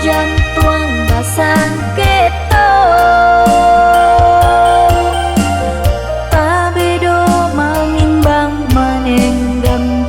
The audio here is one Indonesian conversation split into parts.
jantuang basang keto tabedo mangimbang menenggangkan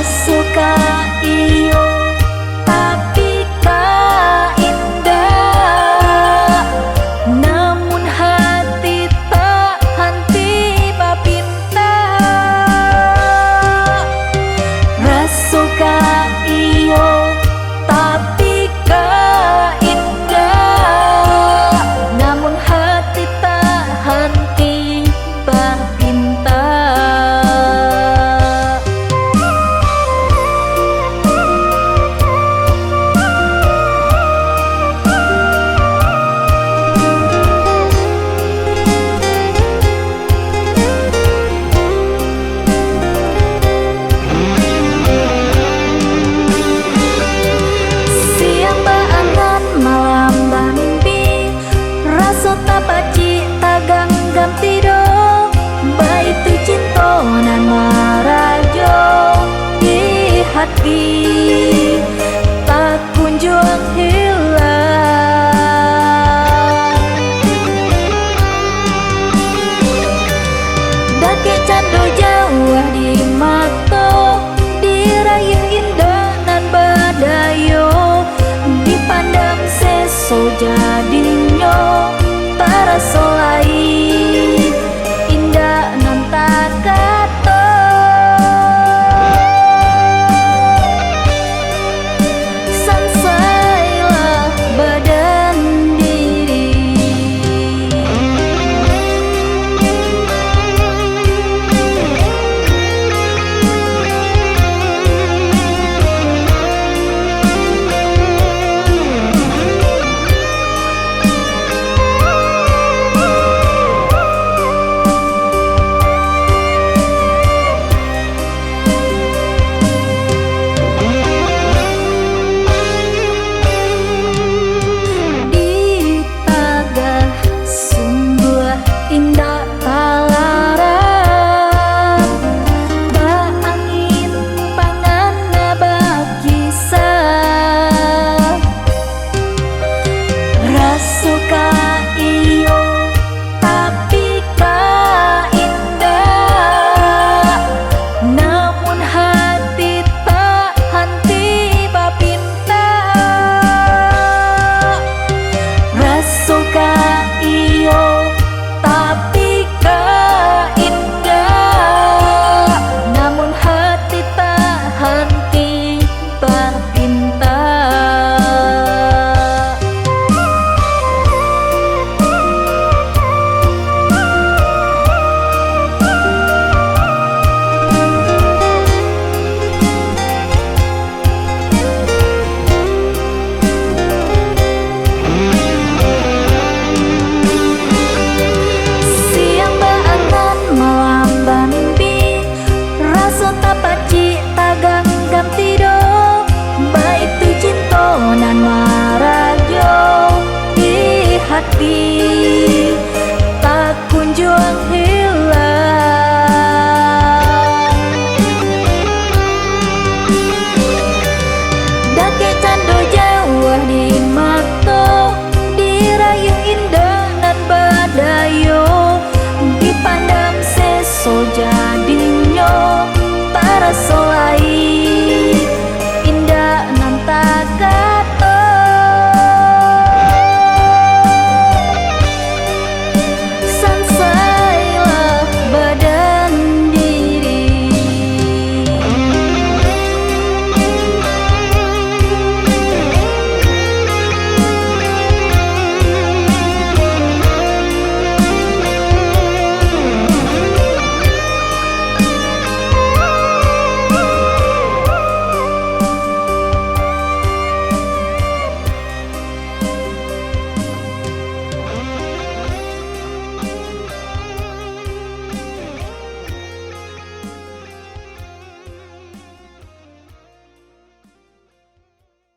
suka iyo tapi ka indah namun hati tak henti bapinta rasuka iyo tapi ka indah namun hati tak henti bapinta hati tak kunjung hilang dake cando jauh di mato dirayah indah nan badayo dipandang seso jadinyo taraso lain indah nan tak kato suka iyo tapi ka indah namun hati tak henti bapinta rasuka iyo tapi ka indah namun hati tak henti bapinta hati tak kunjung hilang dake cando jauh di mato dirayung indah nan badayo dipandang seso jadinyo taraso lain